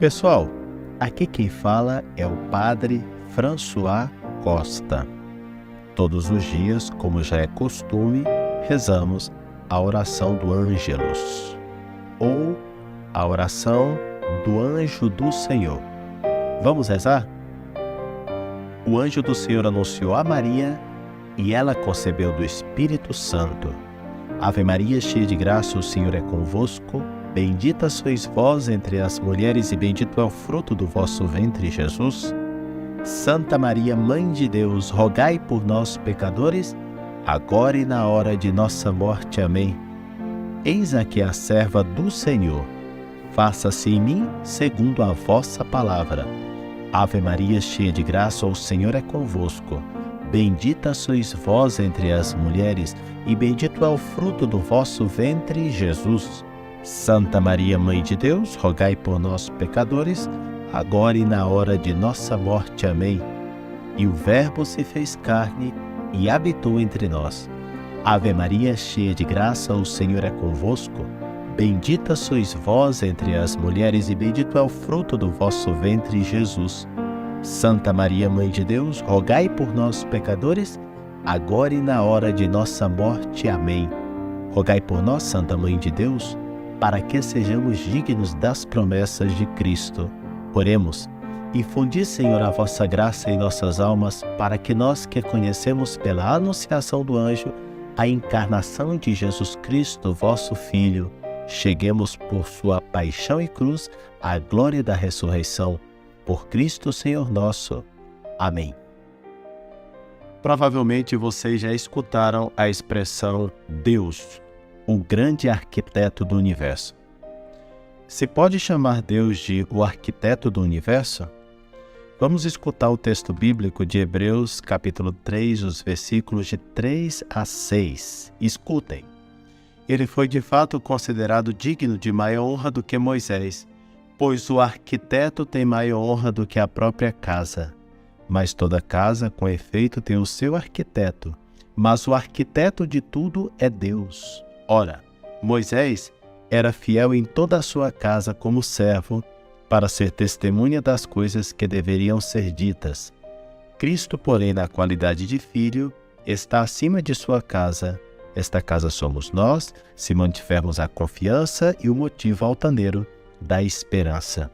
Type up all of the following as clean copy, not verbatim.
Pessoal, aqui quem fala é o Padre François Costa. Todos os dias, como já é costume, rezamos a oração do Ângelus, ou a oração do Anjo do Senhor. Vamos rezar? O anjo do Senhor anunciou a Maria e ela concebeu do Espírito Santo. Ave Maria, cheia de graça, o Senhor é convosco. Bendita sois vós entre as mulheres e bendito é o fruto do vosso ventre, Jesus. Santa Maria, Mãe de Deus, rogai por nós, pecadores, agora e na hora de nossa morte. Amém. Eis aqui a serva do Senhor. Faça-se em mim segundo a vossa palavra. Ave Maria, cheia de graça, o Senhor é convosco. Bendita sois vós entre as mulheres, e bendito é o fruto do vosso ventre, Jesus. Santa Maria, Mãe de Deus, rogai por nós, pecadores, agora e na hora de nossa morte. Amém. E o Verbo se fez carne e habitou entre nós. Ave Maria, cheia de graça, o Senhor é convosco. Bendita sois vós entre as mulheres, e bendito é o fruto do vosso ventre, Jesus. Santa Maria, Mãe de Deus, rogai por nós, pecadores, agora e na hora de nossa morte. Amém. Rogai por nós, Santa Mãe de Deus, para que sejamos dignos das promessas de Cristo. Oremos. Infundi, Senhor, a vossa graça em nossas almas, para que nós que conhecemos pela anunciação do anjo a encarnação de Jesus Cristo, vosso Filho, cheguemos por sua paixão e cruz à glória da ressurreição. Por Cristo, Senhor nosso. Amém. Provavelmente vocês já escutaram a expressão Deus, o grande arquiteto do universo. Se pode chamar Deus de o arquiteto do universo? Vamos escutar o texto bíblico de Hebreus, capítulo 3, os versículos de 3 a 6. Escutem. Ele foi de fato considerado digno de maior honra do que Moisés, pois o arquiteto tem maior honra do que a própria casa. Mas toda casa, com efeito, tem o seu arquiteto, mas o arquiteto de tudo é Deus. Ora, Moisés era fiel em toda a sua casa como servo, para ser testemunha das coisas que deveriam ser ditas. Cristo, porém, na qualidade de filho, está acima de sua casa. Esta casa somos nós, se mantivermos a confiança e o motivo altaneiro da esperança.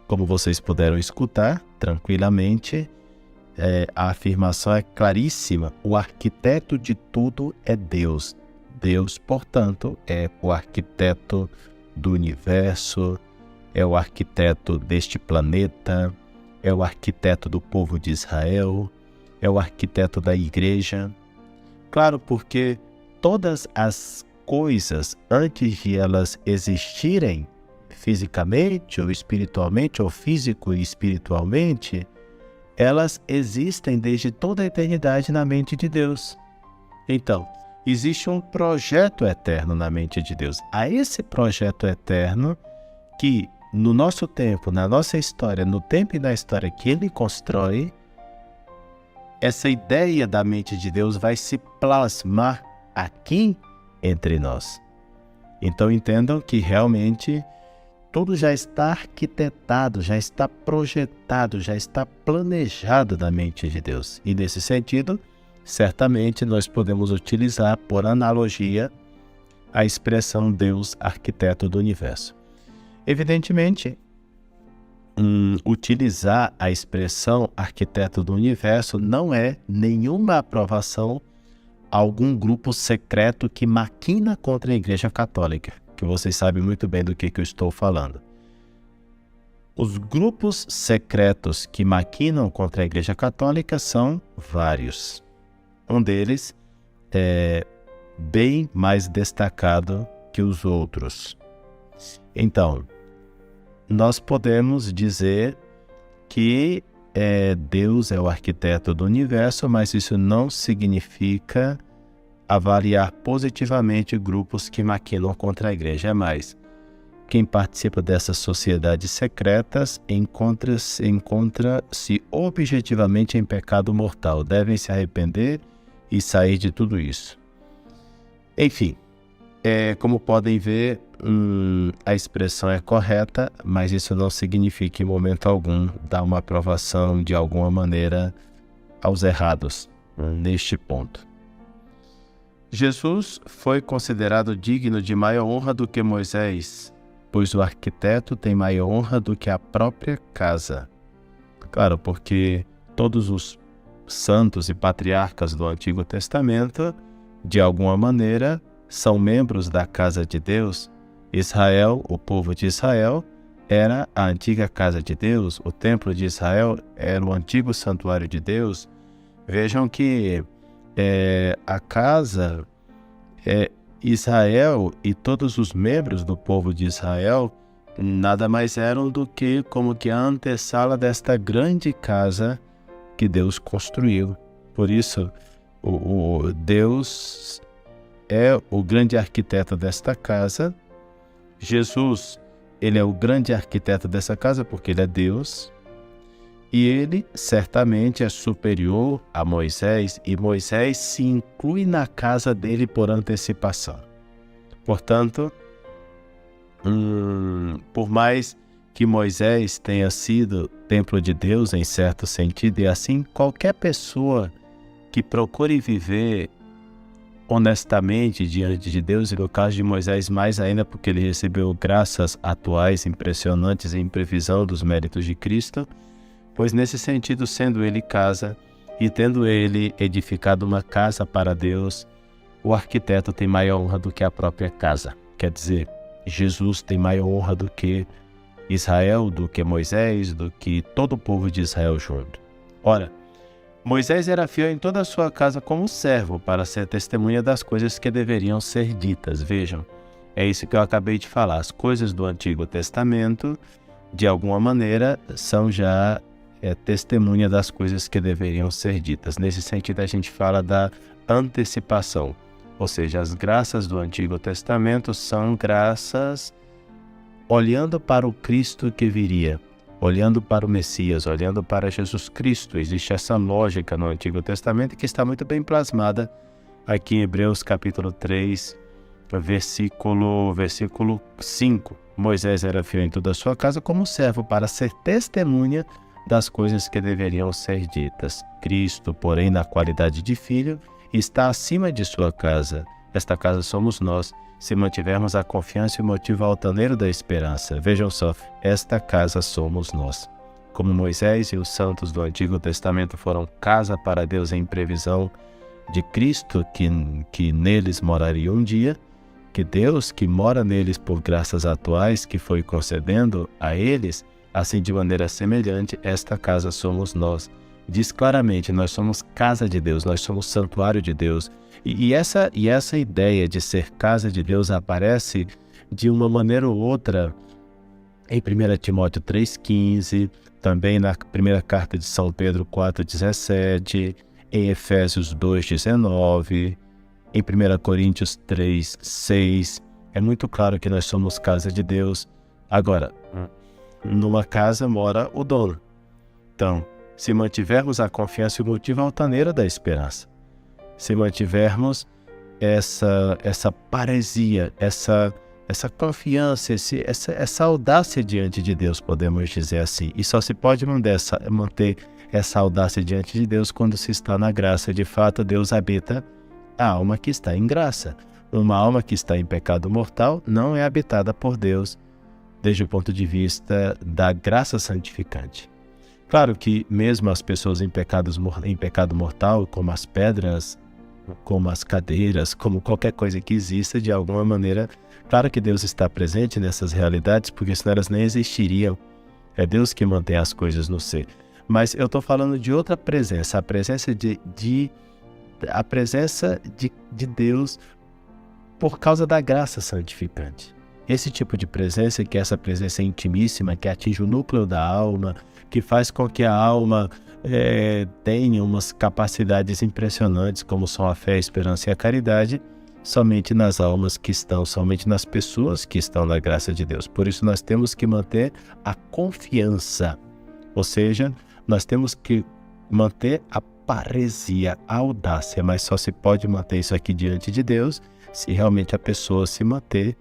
Como vocês puderam escutar tranquilamente, a afirmação é claríssima. O arquiteto de tudo é Deus. Deus, portanto, é o arquiteto do universo, é o arquiteto deste planeta, é o arquiteto do povo de Israel, é o arquiteto da igreja. Claro, porque todas as coisas, antes de elas existirem fisicamente ou espiritualmente, ou físico e espiritualmente, elas existem desde toda a eternidade na mente de Deus. Então, existe um projeto eterno na mente de Deus. A esse projeto eterno que, no nosso tempo, na nossa história, no tempo e na história que Ele constrói, essa ideia da mente de Deus vai se plasmar aqui entre nós. Então entendam que realmente tudo já está arquitetado, já está projetado, já está planejado na mente de Deus. E nesse sentido, certamente nós podemos utilizar, por analogia, a expressão Deus, arquiteto do universo. Evidentemente, utilizar a expressão arquiteto do universo não é nenhuma aprovação a algum grupo secreto que maquina contra a Igreja Católica, que vocês sabem muito bem do que eu estou falando. Os grupos secretos que maquinam contra a Igreja Católica são vários. Um deles é bem mais destacado que os outros. Então, nós podemos dizer que Deus é o arquiteto do universo, mas isso não significa avaliar positivamente grupos que maquinam contra a igreja. É mais, quem participa dessas sociedades secretas encontra-se objetivamente em pecado mortal. Devem se arrepender e sair de tudo isso. Enfim, Como podem ver, a expressão é correta, mas isso não significa em momento algum dar uma aprovação de alguma maneira aos errados neste ponto. Jesus foi considerado digno de maior honra do que Moisés, pois o arquiteto tem maior honra do que a própria casa. Claro, porque todos os santos e patriarcas do Antigo Testamento, de alguma maneira, são membros da casa de Deus. Israel, o povo de Israel, era a antiga casa de Deus, o templo de Israel era o antigo santuário de Deus. Vejam que a casa, Israel e todos os membros do povo de Israel nada mais eram do que como que a antessala desta grande casa que Deus construiu. Por isso, Deus é o grande arquiteto desta casa. Jesus, ele é o grande arquiteto dessa casa porque ele é Deus. E ele certamente é superior a Moisés, e Moisés se inclui na casa dele por antecipação. Portanto, por mais que Moisés tenha sido templo de Deus em certo sentido, e assim qualquer pessoa que procure viver honestamente diante de Deus, e no caso de Moisés mais ainda porque ele recebeu graças atuais impressionantes em previsão dos méritos de Cristo, pois nesse sentido, sendo ele casa e tendo ele edificado uma casa para Deus, o arquiteto tem maior honra do que a própria casa. Quer dizer, Jesus tem maior honra do que Israel, do que Moisés, do que todo o povo de Israel junto. Ora, Moisés era fiel em toda a sua casa como servo para ser testemunha das coisas que deveriam ser ditas. Vejam, é isso que eu acabei de falar. As coisas do Antigo Testamento, de alguma maneira, são já testemunha das coisas que deveriam ser ditas. Nesse sentido, a gente fala da antecipação. Ou seja, as graças do Antigo Testamento são graças olhando para o Cristo que viria, olhando para o Messias, olhando para Jesus Cristo. Existe essa lógica no Antigo Testamento que está muito bem plasmada aqui em Hebreus capítulo 3, versículo 5. Moisés era fiel em toda a sua casa como servo para ser testemunha das coisas que deveriam ser ditas. Cristo, porém, na qualidade de filho, está acima de sua casa. Esta casa somos nós, se mantivermos a confiança e o motivo altaneiro da esperança. Vejam só, esta casa somos nós. Como Moisés e os santos do Antigo Testamento foram casa para Deus em previsão de Cristo, que neles moraria um dia, que Deus, que mora neles por graças atuais que foi concedendo a eles, assim de maneira semelhante, esta casa somos nós. Diz claramente, nós somos casa de Deus, nós somos santuário de Deus. E essa ideia de ser casa de Deus aparece de uma maneira ou outra em 1 Timóteo 3,15, também na primeira carta de São Pedro 4,17, em Efésios 2,19, em 1 Coríntios 3,6. É muito claro que nós somos casa de Deus. Agora, numa casa mora o dono. Então, se mantivermos a confiança e o motivo altaneiro da esperança, se mantivermos essa paresia, essa confiança, essa audácia diante de Deus, podemos dizer assim. E só se pode manter essa audácia diante de Deus quando se está na graça. De fato, Deus habita a alma que está em graça. Uma alma que está em pecado mortal não é habitada por Deus, desde o ponto de vista da graça santificante. Claro que mesmo as pessoas em pecado mortal, como as pedras, como as cadeiras, como qualquer coisa que exista, de alguma maneira, claro que Deus está presente nessas realidades, porque senão elas nem existiriam. É Deus que mantém as coisas no ser. Mas eu estou falando de outra presença, a presença de Deus por causa da graça santificante. Esse tipo de presença, que é essa presença intimíssima, que atinge o núcleo da alma, que faz com que a alma tenha umas capacidades impressionantes, como são a fé, a esperança e a caridade, somente nas almas que estão, somente nas pessoas que estão na graça de Deus. Por isso nós temos que manter a confiança, ou seja, nós temos que manter a paresia, a audácia, mas só se pode manter isso aqui diante de Deus se realmente a pessoa se manter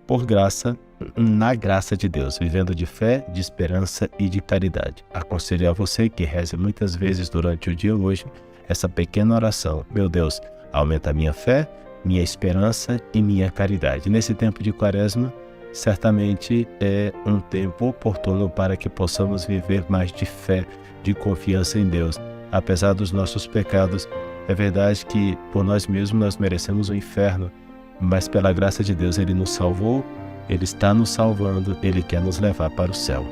por graça, na graça de Deus, vivendo de fé, de esperança e de caridade. Aconselho a você que reze muitas vezes durante o dia hoje essa pequena oração: meu Deus, aumenta a minha fé, minha esperança e minha caridade. Nesse tempo de Quaresma, certamente é um tempo oportuno para que possamos viver mais de fé, de confiança em Deus. Apesar dos nossos pecados, é verdade que por nós mesmos nós merecemos o inferno, mas pela graça de Deus Ele nos salvou, Ele está nos salvando, Ele quer nos levar para o céu.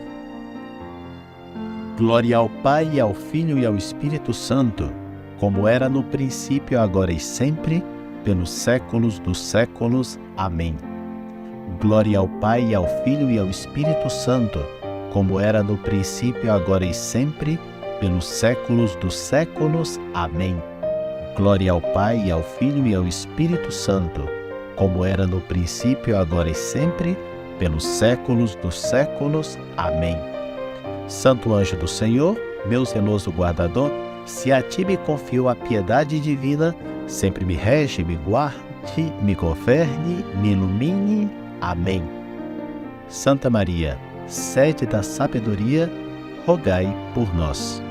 Glória ao Pai, e ao Filho e ao Espírito Santo, como era no princípio, agora e sempre, pelos séculos dos séculos. Amém. Glória ao Pai, e ao Filho e ao Espírito Santo, como era no princípio, agora e sempre, pelos séculos dos séculos. Amém. Glória ao Pai, e ao Filho e ao Espírito Santo, como era no princípio, agora e sempre, pelos séculos dos séculos. Amém. Santo anjo do Senhor, meu zeloso guardador, se a ti me confio a piedade divina, sempre me rege, me guarde, me governe, me ilumine. Amém. Santa Maria, sede da sabedoria, rogai por nós.